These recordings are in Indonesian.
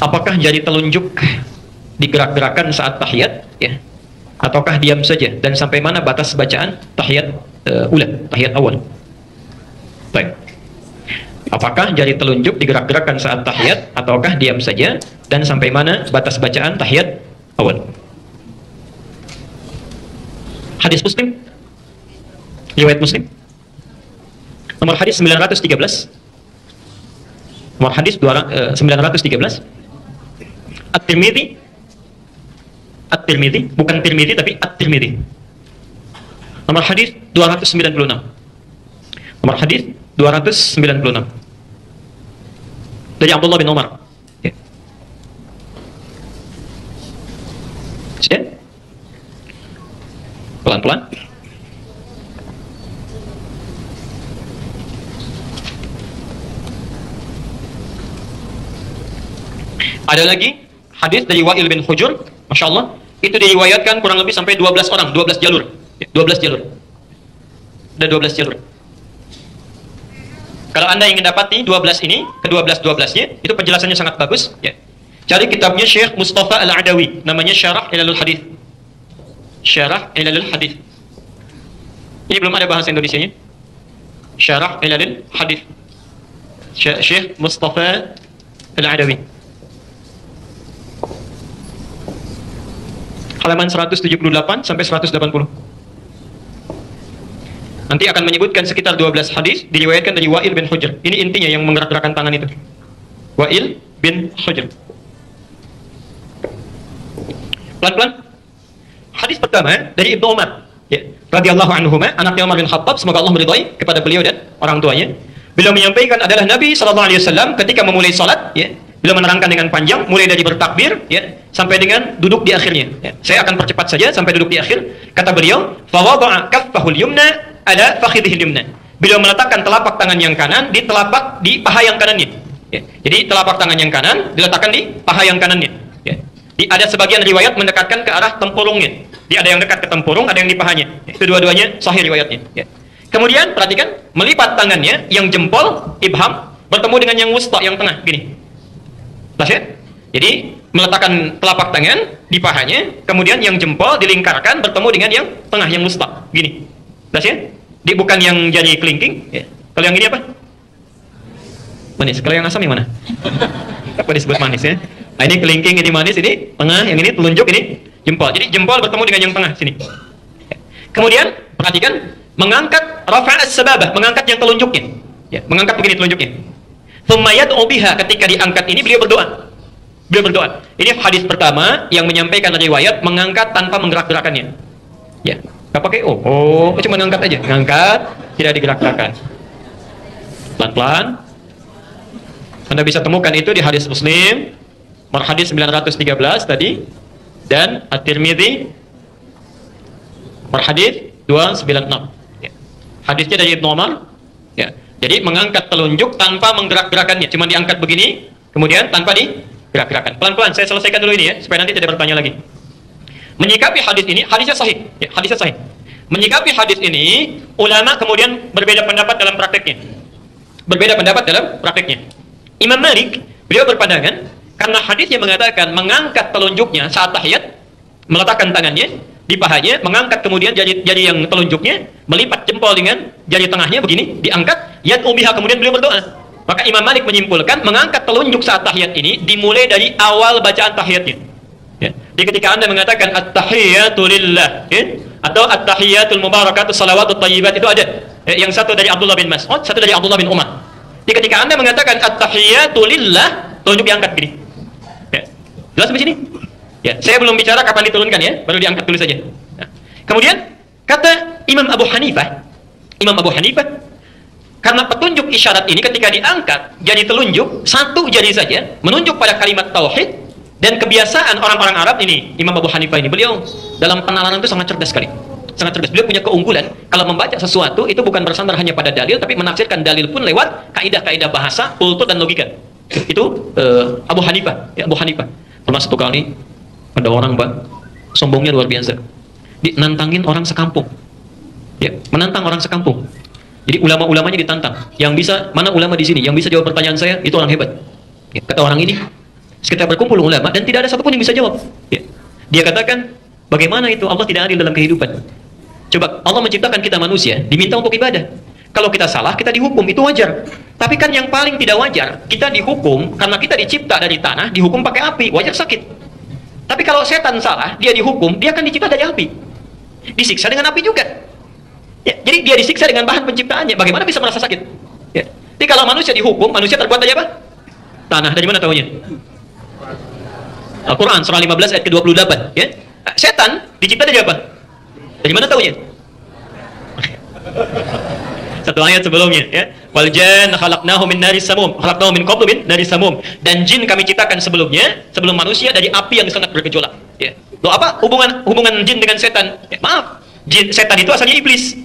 apakah jari telunjuk digerak-gerakan saat tahiyat, ya, ataukah diam saja, dan sampai mana batas bacaan tahiyat tahiyat awal? Baik. Apakah jari telunjuk digerak-gerakkan saat tahiyat, ataukah diam saja, dan sampai mana batas bacaan tahiyat awal? Hadis Muslim, riwayat Muslim, nomor hadis 913, nomor hadis 913. At-Tirmidzi, bukan Tirmidzi tapi At-Tirmidzi, nomor hadis 296, nomor hadis 296 dari Abdullah bin Umar. Ya. Pelan-pelan. Ada lagi hadis dari Wa'il bin Hujur, Masya Allah, itu diriwayatkan kurang lebih sampai 12 orang, 12 jalur. 12 jalur. Ada 12 jalur. Kalau Anda ingin dapati 12 ini, ke-12-12-nya, itu penjelasannya sangat bagus, ya. Cari kitabnya Syekh Mustafa Al-Adawi, namanya Syarah Ilalul Hadith. Syarah Ilalul Hadith. Ini belum ada bahasa Indonesianya. Syarah Ilalul Hadith. Syekh Mustafa Al-Adawi. Halaman 178 sampai 180. Nanti akan menyebutkan sekitar 12 hadis diriwayatkan dari Wa'il bin Hujr. Ini intinya yang menggerak-gerakkan tangan itu. Wa'il bin Hujr. Pelan-pelan. Hadis pertama dari Ibnu Umar, ya, radhiyallahu anhuma, anaknya Umar bin Khattab, semoga Allah meridhai kepada beliau dan orang tuanya. Beliau menyampaikan adalah Nabi sallallahu alaihi wasallam ketika memulai salat, ya, beliau menerangkan dengan panjang mulai dari bertakbir, ya, sampai dengan duduk di akhirnya, ya. Saya akan percepat saja sampai duduk di akhir. Kata beliau, fa wada'a kaffahul yumna ala fakhidhil yumna. Beliau meletakkan telapak tangan yang kanan di paha yang kanannya, ya. Jadi telapak tangan yang kanan diletakkan di paha yang kanannya, ya. Ada sebagian riwayat mendekatkan ke arah tempurungnya. Ada yang dekat ke tempurung, ada yang di pahanya. Itu dua-duanya sahih riwayatnya, ya. Kemudian perhatikan, melipat tangannya yang jempol ibham bertemu dengan yang wusta yang tengah gini. Jelas, ya? Jadi meletakkan telapak tangan di pahanya, kemudian yang jempol dilingkarkan bertemu dengan yang tengah yang wusta gini. Jelas, ya? Bukan yang jadi kelingking, ya. Kalau yang ini apa? Manis. Kalau yang asam yang mana? Apa disebut manis, ya? Nah, ini kelingking, ini manis, ini tengah, yang ini telunjuk, ini jempol. Jadi jempol bertemu dengan yang tengah sini. Kemudian perhatikan, mengangkat rafa'as sababah, mengangkat yang telunjuknya, ya, mengangkat begini telunjuknya. Tsumma yad'u biha, ketika diangkat ini beliau berdoa. Beliau berdoa. Ini hadis pertama yang menyampaikan riwayat mengangkat tanpa menggerak-gerakannya. Ya, enggak pakai cuma ngangkat aja, ngangkat, tidak digerak-gerakan. Pelan-pelan. Anda bisa temukan itu di hadis Muslim, hadis 913 tadi, dan At-Tirmidzi hadis 296. Ya. Hadisnya dari Ibnu Umar, ya. Jadi mengangkat telunjuk tanpa menggerak-gerakannya, cuma diangkat begini, kemudian tanpa digerak-gerakan. Pelan-pelan, saya selesaikan dulu ini, ya, supaya nanti tidak bertanya lagi. Menyikapi hadis ini, hadisnya sahih, ya, hadisnya sahih. Menyikapi hadis ini, ulama kemudian berbeda pendapat dalam prakteknya. Berbeda pendapat dalam prakteknya. Imam Malik, beliau berpandangan karena hadisnya mengatakan mengangkat telunjuknya saat tahiyat, meletakkan tangannya di pahanya, mengangkat kemudian jari yang telunjuknya, melipat jempol dengan jari tengahnya begini, diangkat, yad'u biha, kemudian beliau berdoa. Maka Imam Malik menyimpulkan mengangkat telunjuk saat tahiyat ini dimulai dari awal bacaan tahiyatnya. Ya. Jadi ketika Anda mengatakan at-tahiyatu lillah, ya, atau at-tahiyatul mubarakatuh salawatut thayyibat, itu ada. Ya, yang satu dari Abdullah bin Mas'ud, satu dari Abdullah bin Umar. Jadi ketika Anda mengatakan at-tahiyatu lillah, telunjuk diangkat begini. Ya. Jelas sampai sini? Ya, saya belum bicara kapan diturunkan, ya, baru diangkat dulu saja. Nah, kemudian kata Imam Abu Hanifah, karena petunjuk isyarat ini ketika diangkat jadi telunjuk satu jari saja menunjuk pada kalimat tauhid, dan kebiasaan orang-orang Arab ini, Imam Abu Hanifah ini, beliau dalam penalaran itu sangat cerdas sekali, sangat cerdas. Beliau punya keunggulan kalau membaca sesuatu itu bukan bersandar hanya pada dalil, tapi menafsirkan dalil pun lewat kaidah-kaidah bahasa, kultur dan logika. Itu Abu Hanifah, ya, Abu Hanifah. Pernah satu kali ada orang, Pak, sombongnya luar biasa, nantangin orang sekampung, ya, menantang orang sekampung. Jadi ulama-ulamanya ditantang, yang bisa, mana ulama di sini yang bisa jawab pertanyaan saya, itu orang hebat, ya. Kata orang ini, Sekitar berkumpul ulama dan tidak ada satupun yang bisa jawab. Ya. Dia katakan, bagaimana itu Allah tidak adil dalam kehidupan? Coba, Allah menciptakan kita manusia, diminta untuk ibadah. Kalau kita salah, kita dihukum, itu wajar. Tapi kan yang paling tidak wajar, kita dihukum karena kita dicipta dari tanah, dihukum pakai api, wajar sakit. Tapi kalau setan salah, dia dihukum, dia akan dicipta dari api, disiksa dengan api juga. Ya, jadi dia disiksa dengan bahan penciptaannya, bagaimana bisa merasa sakit? Ya. Jadi kalau manusia dihukum, manusia terbuat dari apa? Tanah. Dari mana tahunya? Al-Quran surah 15 ayat ke-28. Ya. Setan dicipta dari apa? Dari mana tahunya? Satu ayat sebelumnya, ya. Wal jan khalaqnahu min naris samum, khalaqnahu min qablu min naris samum. Dan jin kami ciptakan sebelumnya, sebelum manusia, dari api yang sangat bergejolak. Ya. Loh, apa hubungan jin dengan setan? Ya, maaf, setan itu asalnya iblis.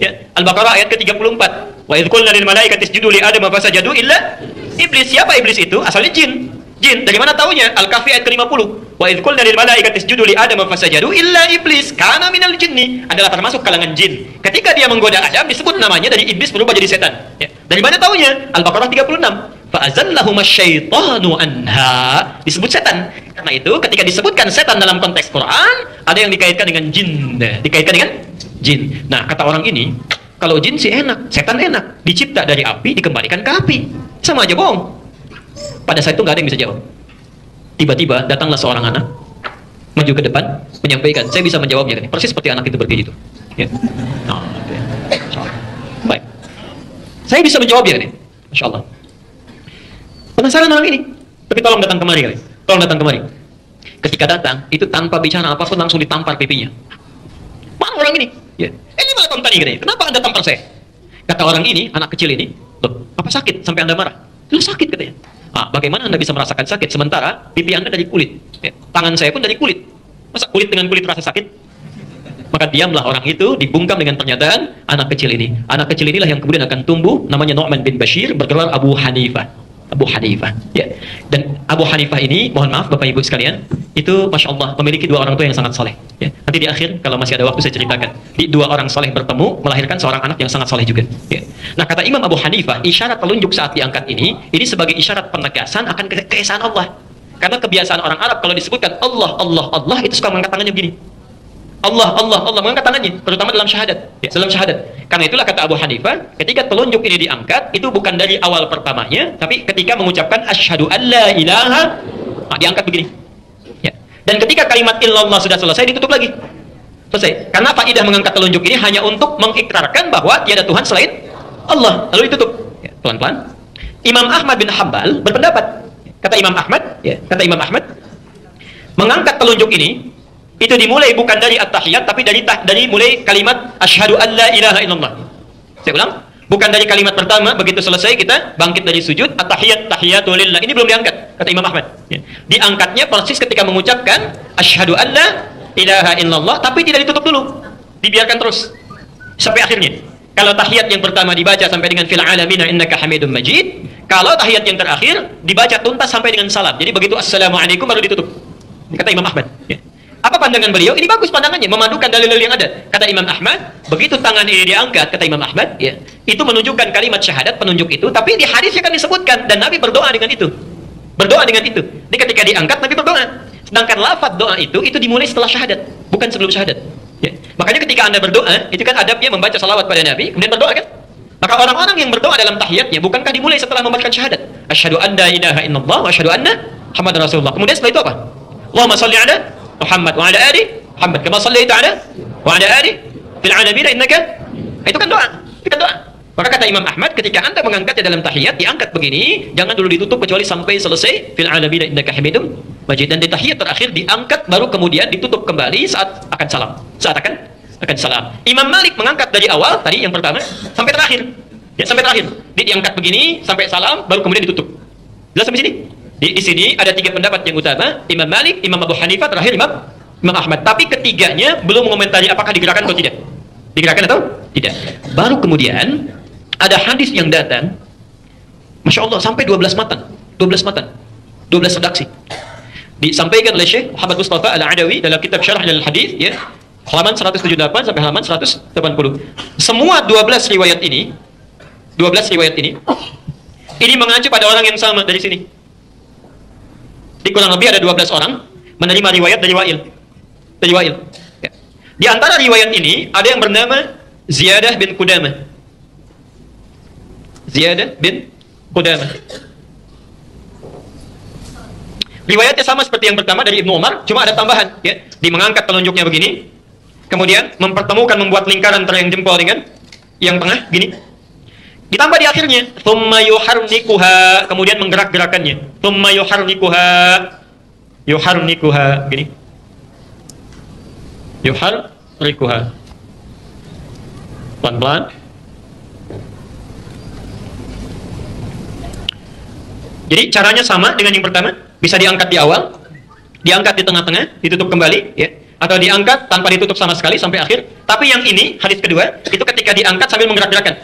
Ya. Al-Baqarah ayat ke-34. Wa idz qulna lil malaikati isjudu li adama fasajadu illa iblis. Siapa iblis itu? Asalnya jin. Jin, dari mana taunya? Al-Kahfi ayat ke-50. Wa idz qulna lil malaikati isjudu li adama fasajadu illa iblis kana minal jinni, adalah termasuk kalangan jin. Ketika dia menggoda Adam, disebut namanya dari iblis berubah jadi setan. Ya. Dari mana taunya? Al-Baqarah 36. Fa azallahuma syaitanu anha, disebut setan. Karena itu ketika disebutkan setan dalam konteks Quran, ada yang dikaitkan dengan jin. Dikaitkan dengan jin. Nah, kata orang ini, kalau jin sih enak, setan enak. Dicipta dari api, dikembalikan ke api. Sama aja bohong. Pada saat itu nggak ada yang bisa jawab. Tiba-tiba datanglah seorang anak, maju ke depan, menyampaikan, saya bisa menjawabnya. Persis seperti anak itu berdiri itu. Ya. Nah, okay. Baik. Saya bisa menjawabnya nih. Masya Allah. Penasaran orang ini. Tapi tolong datang kemari kali. Tolong datang kemari. Ketika datang, itu tanpa bicara apapun langsung ditampar pipinya. Mana orang ini? Ya. Ini malah kamu tadi gini. Kenapa Anda tampar saya? Kata orang ini, anak kecil ini, loh, apa sakit sampai Anda marah? Loh, sakit katanya. Ah, bagaimana Anda bisa merasakan sakit sementara pipi Anda dari kulit? Ya. Tangan saya pun dari kulit. Masa kulit dengan kulit rasa sakit? Maka diamlah orang itu, dibungkam dengan pernyataan anak kecil ini. Anak kecil inilah yang kemudian akan tumbuh, namanya Nu'man bin Bashir, bergelar Abu Hanifah. Abu Hanifah. Ya. Dan Abu Hanifah ini, mohon maaf Bapak Ibu sekalian, itu Masya Allah memiliki dua orang tua yang sangat soleh. Ya. Nanti di akhir, kalau masih ada waktu saya ceritakan. Di dua orang soleh bertemu, melahirkan seorang anak yang sangat soleh juga. Ya. Nah, kata Imam Abu Hanifah, isyarat telunjuk saat diangkat ini sebagai isyarat penegasan akan keesaan Allah. Karena kebiasaan orang Arab kalau disebutkan Allah, Allah, Allah, itu suka mengangkat tangannya begini. Allah, Allah, Allah, mengangkat tangannya, terutama dalam syahadat. Ya, dalam syahadat. Karena itulah kata Abu Hanifah, ketika telunjuk ini diangkat, itu bukan dari awal pertamanya, tapi ketika mengucapkan asyhadu an la ilaha, nah, diangkat begini. Ya. Dan ketika kalimat illallah sudah selesai, ditutup lagi. Selesai. Karena faidah mengangkat telunjuk ini hanya untuk mengikrarkan bahwa tiada Tuhan selain Allah. Lalu ditutup. Ya, pelan-pelan. Imam Ahmad bin Hanbal berpendapat, kata Imam Ahmad, ya, kata Imam Ahmad, mengangkat telunjuk ini itu dimulai bukan dari at-tahiyat, tapi dari mulai kalimat asyhadu an la ilaha illallah. Saya ulang, bukan dari kalimat pertama, begitu selesai kita bangkit dari sujud, at-tahiyat tahiyatul lillah. Ini belum diangkat, kata Imam Ahmad. Ya. Diangkatnya persis ketika mengucapkan asyhadu an la ilaha illallah, tapi tidak ditutup dulu, dibiarkan terus sampai akhirnya. Kalau tahiyat yang pertama dibaca sampai dengan fil alamina innaka hamidum majid, kalau tahiyat yang terakhir dibaca tuntas sampai dengan salam. Jadi begitu assalamualaikum baru ditutup. Kata Imam Ahmad. Ya. Apa pandangan beliau? Ini bagus pandangannya, memadukan dalil-dalil yang ada. Kata Imam Ahmad, begitu tangan ini diangkat, kata Imam Ahmad, ya, itu menunjukkan kalimat syahadat, penunjuk itu, tapi di hadisnya kan disebutkan, dan Nabi berdoa dengan itu. Berdoa dengan itu. Ini ketika diangkat, Nabi berdoa. Sedangkan lafaz doa itu dimulai setelah syahadat, bukan sebelum syahadat. Ya. Makanya ketika Anda berdoa, itu kan adabnya membaca salawat pada Nabi, kemudian berdoa kan? Maka orang-orang yang berdoa dalam tahiyatnya, bukankah dimulai setelah membacakan syahadat? Asyhadu an la ilaha illallah wa asyhadu anna Muhammadar Rasulullah. Kemudian setelah itu apa? Allahumma shalli ala Muhammad wa ala ali Muhammad kama shallaita ala wa ala ali fil alamin innaka, itu kan doa. Itu kan doa. Maka kata Imam Ahmad, ketika Anda mengangkatnya dalam tahiyat, diangkat begini, jangan dulu ditutup kecuali sampai selesai fil alamin innaka hamidum majid. Dan di tahiyat terakhir diangkat baru kemudian ditutup kembali saat akan salam. Saat akan salam. Imam Malik mengangkat dari awal tadi yang pertama sampai terakhir. Ya, sampai terakhir. Diangkat begini sampai salam baru kemudian ditutup. Jelas sampai sini? Di sini ada tiga pendapat yang utama, Imam Malik, Imam Abu Hanifah, terakhir Imam Ahmad. Tapi ketiganya belum mengomentari apakah digerakkan atau tidak. Digerakkan atau tidak. Baru kemudian ada hadis yang datang, Masya Allah, sampai 12 matan. 12 matan. 12 redaksi. Disampaikan oleh Syekh Muhammad Mustafa Al-Adawi dalam kitab Syarah Al-Hadis, ya, halaman 178 sampai halaman 180. Semua 12 riwayat ini mengacu pada orang yang sama dari sini. Di kurang lebih ada 12 orang menerima riwayat dari Wa'il. Dari Wa'il. Ya. Di antara riwayat ini ada yang bernama Ziyadah bin Qudamah. Ziyadah bin Qudamah. Riwayatnya sama seperti yang pertama dari Ibnu Umar, cuma ada tambahan, ya. Di mengangkat telunjuknya begini, kemudian mempertemukan, membuat lingkaran antara yang jempol dengan yang tengah, gini. Ditambah di akhirnya, thumma yuharnikuha, kemudian menggerak-gerakannya. Thumma yuharnikuha, yuharnikuha, gini. Yuharnikuha. Pelan-pelan. Jadi caranya sama dengan yang pertama. Bisa diangkat di awal, diangkat di tengah-tengah, ditutup kembali, ya, atau diangkat tanpa ditutup sama sekali sampai akhir. Tapi yang ini, hadis kedua, itu ketika diangkat sambil menggerak-gerakan.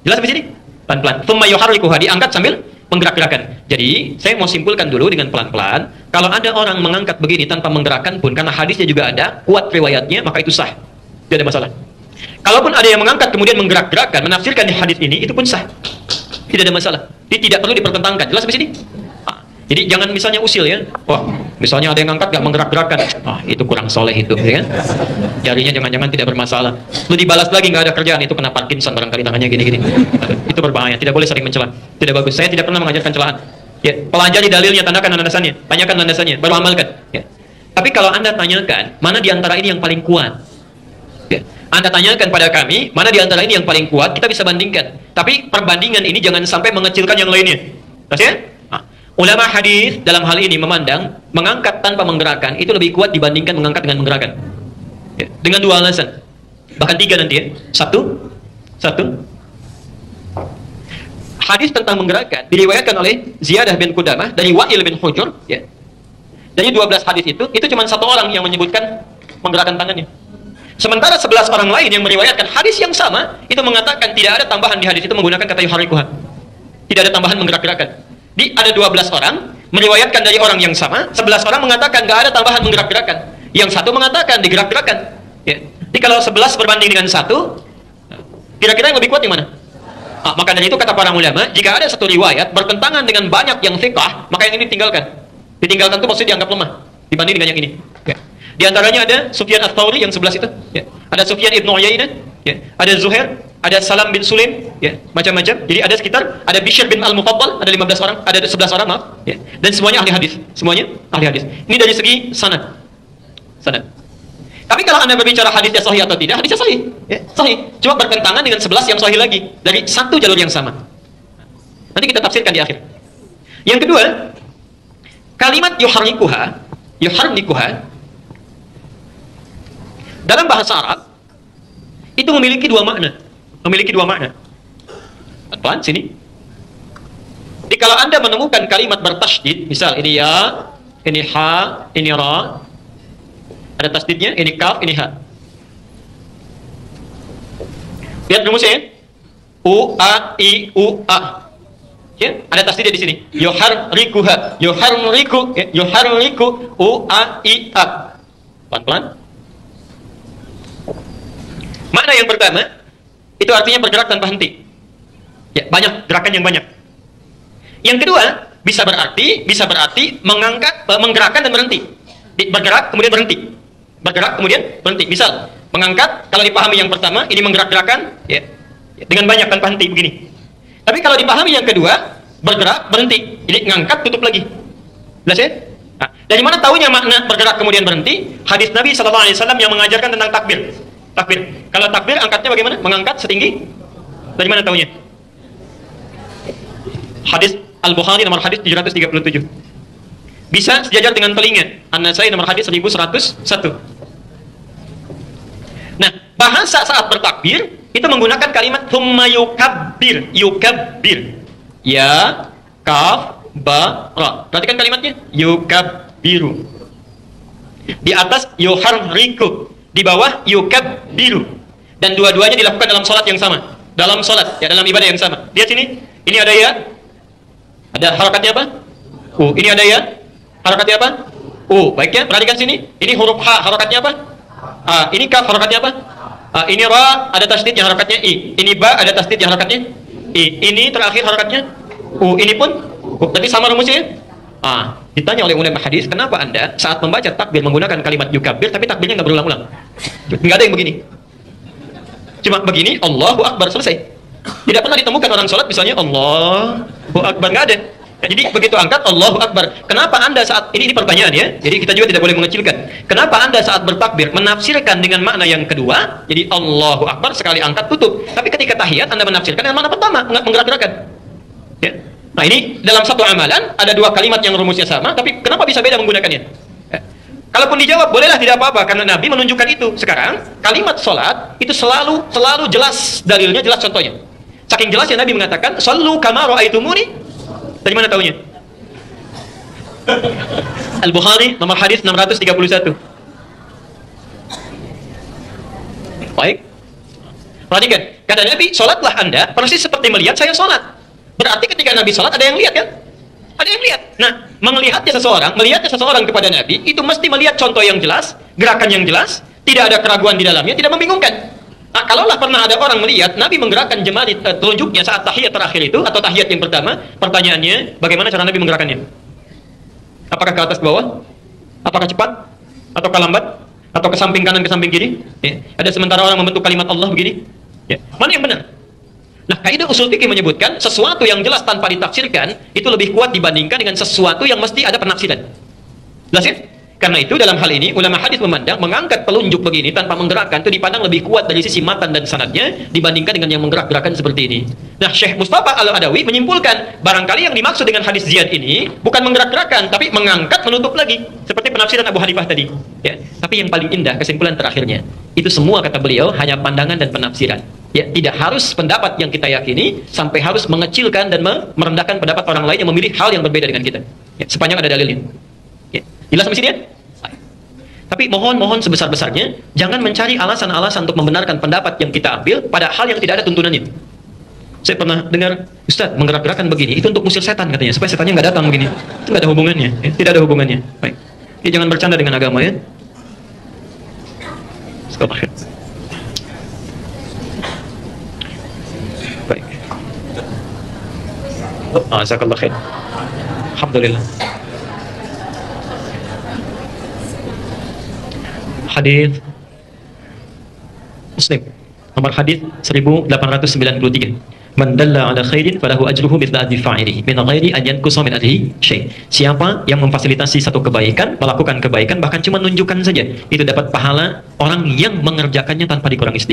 Jelas di sini? Pelan-pelan. Tsumma yuharrikuha, diangkat sambil menggerak-gerakan. Jadi, saya mau simpulkan dulu dengan pelan-pelan. Kalau ada orang mengangkat begini tanpa menggerakkan pun, karena hadisnya juga ada, kuat riwayatnya, maka itu sah. Tidak ada masalah. Kalaupun ada yang mengangkat kemudian menggerak-gerakkan, menafsirkan di hadis ini, itu pun sah. Tidak ada masalah. Jadi tidak perlu dipertentangkan. Jelas di sini? Jadi jangan misalnya usil ya, wah misalnya ada yang ngangkat gak menggerak-gerakan, itu kurang soleh itu, ya kan? Jarinya jangan-jangan tidak bermasalah, lu dibalas lagi nggak ada kerjaan, itu kena Parkinson barangkali tangannya gini-gini, itu berbahaya, tidak boleh sering mencela, tidak bagus. Saya tidak pernah mengajarkan celaan, ya, pelajari dalilnya, tandakan landasannya, tanyakan landasannya, baru amalkan. Ya. Tapi kalau anda tanyakan mana diantara ini yang paling kuat, ya, anda tanyakan pada kami mana diantara ini yang paling kuat, kita bisa bandingkan. Tapi perbandingan ini jangan sampai mengecilkan yang lainnya, ya? Ulama hadis dalam hal ini memandang mengangkat tanpa menggerakkan itu lebih kuat dibandingkan mengangkat dengan menggerakkan. Ya, dengan dua alasan, bahkan tiga nanti ya. Satu, hadis tentang menggerakkan diriwayatkan oleh Ziyadah bin Qudamah dari Wa'il bin Hujur. Ya. Dari 12 hadis itu cuma satu orang yang menyebutkan menggerakkan tangannya. Sementara 11 orang lain yang meriwayatkan hadis yang sama itu mengatakan tidak ada tambahan di hadis itu menggunakan kata yuharrikuha. Tidak ada tambahan menggerak-gerakan. Ada 12 orang meriwayatkan dari orang yang sama, 11 orang mengatakan nggak ada tambahan menggerak-gerakan, yang satu mengatakan digerak-gerakan. Ya. Jadi kalau 11 berbanding dengan satu, kira-kira yang lebih kuat yang mana? Maka dari itu kata para ulama, jika ada satu riwayat bertentangan dengan banyak yang thiqah, maka yang ini ditinggalkan. Ditinggalkan itu maksudnya dianggap lemah dibanding dengan yang ini. Ya. Di antaranya ada Sufyan Ats-Tsauri yang 11 itu, ya. Ada Sufyan Ibnu Uyainah, ya. Ada Zuhair, ada Salam bin Sulaim, ya, macam-macam. Jadi ada sekitar, ada Bishr bin Al-Mufaddal, ada 15 orang, ada 11 orang, maaf, ya. Dan semuanya ahli hadis, semuanya ahli hadis. Ini dari segi sanad. Sanad. Tapi kalau Anda berbicara hadisnya sahih atau tidak, hadisnya sahih, ya, sahih. Cuma bertentangan dengan 11 yang sahih lagi dari satu jalur yang sama. Nanti kita tafsirkan di akhir. Yang kedua, kalimat yuharnikuha dalam bahasa Arab itu memiliki dua makna. Pelan sini. Jadi kalau Anda menemukan kalimat bertasydid, misal ini ya, ini ha, ini ra, ada tasydidnya, ini kaf, ini ha. Lihat rumusnya ya. U a i u a. Ya, ada tasydidnya di sini. Yuharrikuha, yuharriku, ya, yuharriku u a i a. Pelan-pelan. Makna yang pertama, itu artinya bergerak tanpa henti. Ya, banyak, gerakan yang banyak. Yang kedua, bisa berarti mengangkat, menggerakkan dan berhenti. Bergerak, kemudian berhenti. Bergerak, kemudian berhenti. Misal, mengangkat, kalau dipahami yang pertama, ini menggerak-gerakan, ya, dengan banyak tanpa henti, begini. Tapi kalau dipahami yang kedua, bergerak, berhenti. Jadi, ngangkat, tutup lagi. Jelas ya? Nah, dari mana tahunya makna bergerak, kemudian berhenti? Hadis Nabi SAW yang mengajarkan tentang takbir. Takbir. Kalau takbir angkatnya bagaimana? Mengangkat setinggi. Dari mana tahunya? Hadis Al-Bukhari nomor hadis 737. Bisa sejajar dengan telinga. An-Nasai nomor hadis 1101. Nah, bahasa saat bertakbir itu menggunakan kalimat thumma yukabbir. Yukabbir. Ya, kaf, ba, ra. Perhatikan kalimatnya. Yukabbiru. Di atas yuharriku. Di bawah yukabbiru. Dan dua-duanya dilakukan dalam sholat yang sama. Dalam sholat, ya, dalam ibadah yang sama. Lihat sini, ini ada ya. Ada harakatnya apa? Ini ada ya. Harakatnya apa? Baik ya, perhatikan sini. Ini huruf H, harakatnya apa? Ini kaf, harakatnya apa? Ini ra, ada tasdidnya, harakatnya I. Ini ba, ada tasdidnya, harakatnya I. Ini terakhir harakatnya Ini pun berarti sama rumusnya ya? Ditanya oleh ulama hadis, kenapa Anda saat membaca takbir menggunakan kalimat yukabbir tapi takbirnya nggak berulang-ulang? Nggak ada yang begini. Cuma begini, Allahu Akbar, selesai. Tidak pernah ditemukan orang sholat misalnya Allahu Akbar, nggak ada. Nah, jadi begitu angkat Allahu Akbar. Kenapa Anda saat ini pertanyaan ya? Jadi kita juga tidak boleh mengecilkan. Kenapa Anda saat bertakbir menafsirkan dengan makna yang kedua? Jadi Allahu Akbar sekali angkat tutup. Tapi ketika tahiyat Anda menafsirkan dengan makna pertama, menggerak-gerakan. Ya. Nah, ini dalam satu amalan ada dua kalimat yang rumusnya sama, tapi kenapa bisa beda menggunakannya? Ya. Kalaupun dijawab bolehlah, tidak apa-apa, karena Nabi menunjukkan itu. Sekarang kalimat sholat itu selalu jelas dalilnya, jelas contohnya. Saking jelasnya Nabi mengatakan, "Shallu kama ra'aitumuni." Dari mana tahunya? Al-Bukhari nomor hadis 631. Baik. Perhatikan, kata Nabi, "Sholatlah Anda persis seperti melihat saya sholat." Berarti ketika Nabi sholat ada yang lihat kan? Ada yang lihat. Nah, melihatnya seseorang kepada Nabi itu mesti melihat contoh yang jelas, gerakan yang jelas, tidak ada keraguan di dalamnya, tidak membingungkan. Nah, kalaulah pernah ada orang melihat Nabi menggerakkan jemari telunjuknya saat tahiyat terakhir itu atau tahiyat yang pertama, pertanyaannya bagaimana cara Nabi menggerakkannya? Apakah ke atas ke bawah? Apakah cepat? Atau lambat? Atau ke samping kanan ke samping kiri? Ya. Ada sementara orang membentuk kalimat Allah begini. Ya. Mana yang benar? Nah, kaidah usul fikih menyebutkan sesuatu yang jelas tanpa ditafsirkan itu lebih kuat dibandingkan dengan sesuatu yang mesti ada penafsiran. Jelas ya? Karena itu dalam hal ini ulama hadis memandang mengangkat telunjuk begini tanpa menggerakkan itu dipandang lebih kuat dari sisi matan dan sanadnya dibandingkan dengan yang menggerak-gerakan seperti ini. Nah, Syekh Mustafa Al-Adawi menyimpulkan barangkali yang dimaksud dengan hadis Ziyad ini bukan menggerak-gerakan tapi mengangkat menutup lagi seperti penafsiran Abu Hanifah tadi. Ya, tapi yang paling indah kesimpulan terakhirnya itu semua kata beliau hanya pandangan dan penafsiran. Ya, tidak harus pendapat yang kita yakini sampai harus mengecilkan dan merendahkan pendapat orang lain yang memilih hal yang berbeda dengan kita. Ya, sepanjang ada dalilnya. Ya, jelas sampai sini ya? Tapi mohon sebesar-besarnya jangan mencari alasan-alasan untuk membenarkan pendapat yang kita ambil pada hal yang tidak ada tuntunannya. Saya pernah dengar, Ustaz, menggerak-gerakan begini itu untuk musir setan katanya, supaya setannya nggak datang begini. Itu nggak ada hubungannya, ya? Tidak ada hubungannya. Baik. Ya, jangan bercanda dengan agama ya. Baik. Jazakallah khair. Alhamdulillah. Hadis Muslim nomor hadis 1893. Man dalla ala khairin falahu ajruhu mithla ajri fa'ilihi min ghairi an yanqusa min ajrihi syai'. Siapa yang memfasilitasi satu kebaikan, melakukan kebaikan bahkan cuma menunjukkan saja, itu dapat pahala orang yang mengerjakannya tanpa dikurangi sedikit.